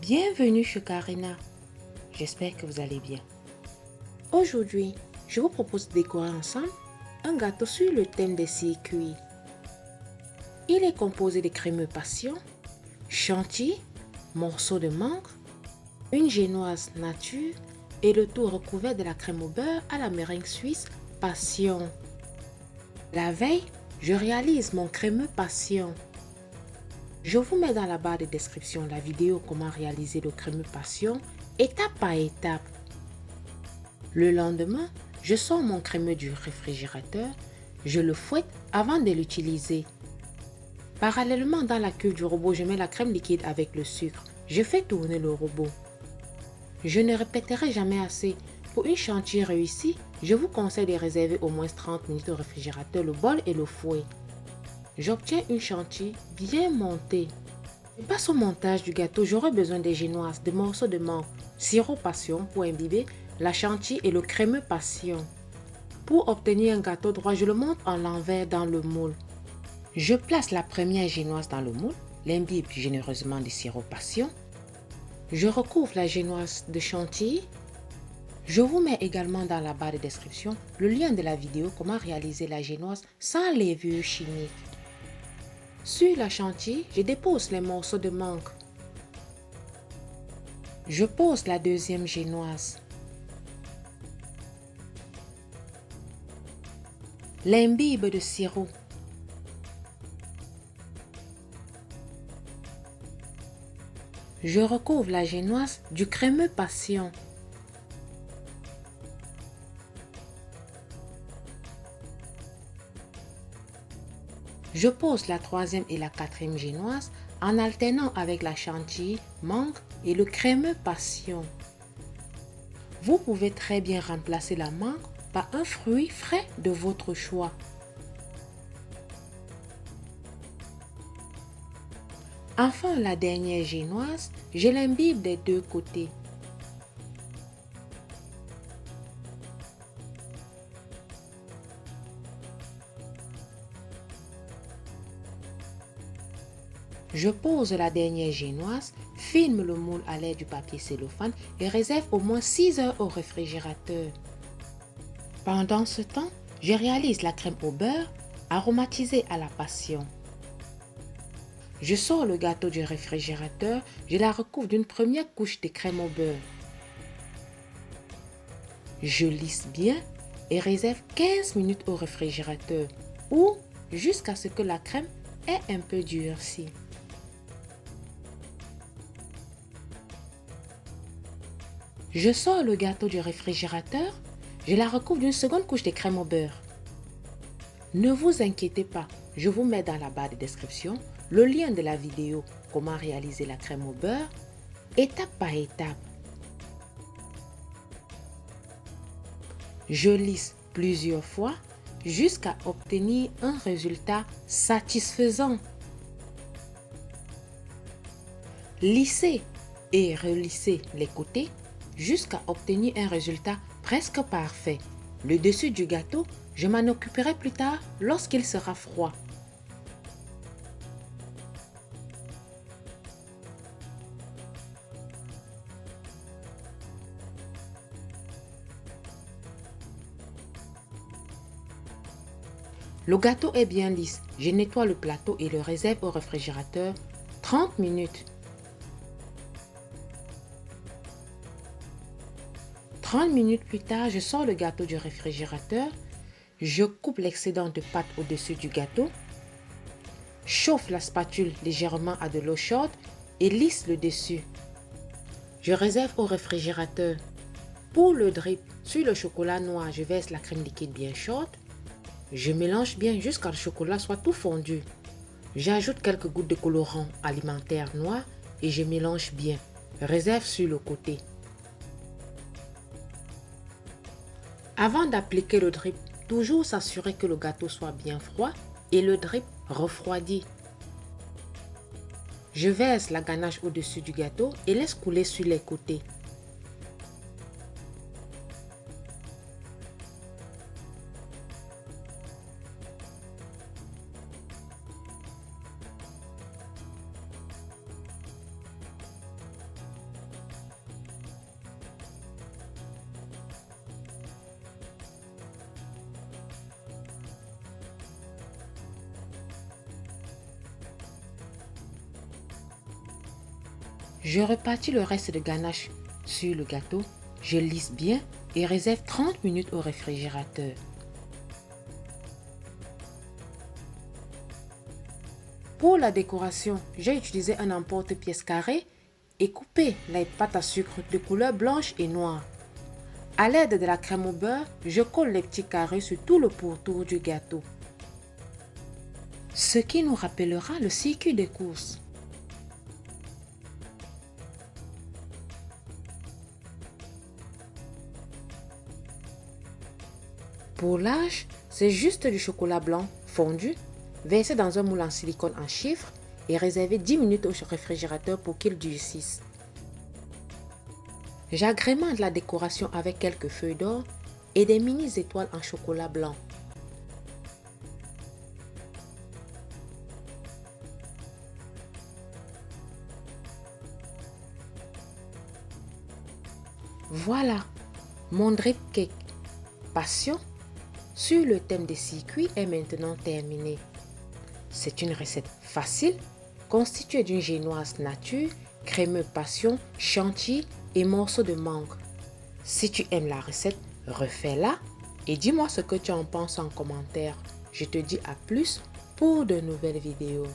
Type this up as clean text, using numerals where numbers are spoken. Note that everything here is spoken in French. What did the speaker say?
Bienvenue chez Karina. J'espère que vous allez bien. Aujourd'hui, je vous propose de décorer ensemble un gâteau sur le thème des circuits. Il est composé de crémeux passion, chantilly, morceaux de mangue, une génoise nature et le tout recouvert de la crème au beurre à la meringue suisse passion. La veille, je réalise mon crémeux passion. Je vous mets dans la barre de description la vidéo comment réaliser le crémeux passion étape par étape. Le lendemain, je sors mon crémeux du réfrigérateur, je le fouette avant de l'utiliser. Parallèlement, dans la cuve du robot, je mets la crème liquide avec le sucre. Je fais tourner le robot. Je ne répéterai jamais assez. Pour une chantilly réussie, je vous conseille de réserver au moins 30 minutes au réfrigérateur le bol et le fouet. J'obtiens une chantilly bien montée. Je passe au montage du gâteau. J'aurai besoin des génoises, des morceaux de mangue, sirop passion pour imbiber, la chantilly et le crémeux passion. Pour obtenir un gâteau droit, je le monte en l'envers dans le moule. Je place la première génoise dans le moule, l'imbibe généreusement de sirop passion. Je recouvre la génoise de chantilly. Je vous mets également dans la barre de description le lien de la vidéo comment réaliser la génoise sans levure chimique. Sur la chantilly, je dépose les morceaux de mangue. Je pose la deuxième génoise. L'imbibe de sirop. Je recouvre la génoise du crémeux passion. Je pose la troisième et la quatrième génoise en alternant avec la chantilly, mangue et le crémeux passion. Vous pouvez très bien remplacer la mangue par un fruit frais de votre choix. Enfin, la dernière génoise, je l'imbibe des deux côtés. Je pose la dernière génoise, filme le moule à l'aide du papier cellophane et réserve au moins 6 heures au réfrigérateur. Pendant ce temps, je réalise la crème au beurre aromatisée à la passion. Je sors le gâteau du réfrigérateur, je la recouvre d'une première couche de crème au beurre. Je lisse bien et réserve 15 minutes au réfrigérateur ou jusqu'à ce que la crème ait un peu durci. Je sors le gâteau du réfrigérateur, je la recouvre d'une seconde couche de crème au beurre. Ne vous inquiétez pas, je vous mets dans la barre de description le lien de la vidéo comment réaliser la crème au beurre étape par étape. Je lisse plusieurs fois jusqu'à obtenir un résultat satisfaisant. Lissez et relissez les côtés jusqu'à obtenir un résultat presque parfait. Le dessus du gâteau, je m'en occuperai plus tard lorsqu'il sera froid. Le gâteau est bien lisse. Je nettoie le plateau et le réserve au réfrigérateur 30 minutes. 30 minutes plus tard, je sors le gâteau du réfrigérateur. Je coupe l'excédent de pâte au-dessus du gâteau. Chauffe la spatule légèrement à de l'eau chaude et lisse le dessus. Je réserve au réfrigérateur. Pour le drip, sur le chocolat noir, je verse la crème liquide bien chaude. Je mélange bien jusqu'à ce que le chocolat soit tout fondu. J'ajoute quelques gouttes de colorant alimentaire noir et je mélange bien. Réserve sur le côté. Avant d'appliquer le drip, toujours s'assurer que le gâteau soit bien froid et le drip refroidi. Je verse la ganache au-dessus du gâteau et laisse couler sur les côtés. Je repartis le reste de ganache sur le gâteau, je lisse bien et réserve 30 minutes au réfrigérateur. Pour la décoration, j'ai utilisé un emporte-pièce carré et coupé les pâtes à sucre de couleur blanche et noire. À l'aide de la crème au beurre, je colle les petits carrés sur tout le pourtour du gâteau. Ce qui nous rappellera le circuit des courses. Pour l'âge, c'est juste du chocolat blanc fondu, versé dans un moule en silicone en chiffres et réservé 10 minutes au réfrigérateur pour qu'il durcisse. J'agrémente la décoration avec quelques feuilles d'or et des mini étoiles en chocolat blanc. Voilà, mon drip cake passion sur le thème des circuits est maintenant terminé. C'est une recette facile, constituée d'une génoise nature, crémeux passion, chantilly et morceaux de mangue. Si tu aimes la recette, refais-la et dis-moi ce que tu en penses en commentaire. Je te dis à plus pour de nouvelles vidéos.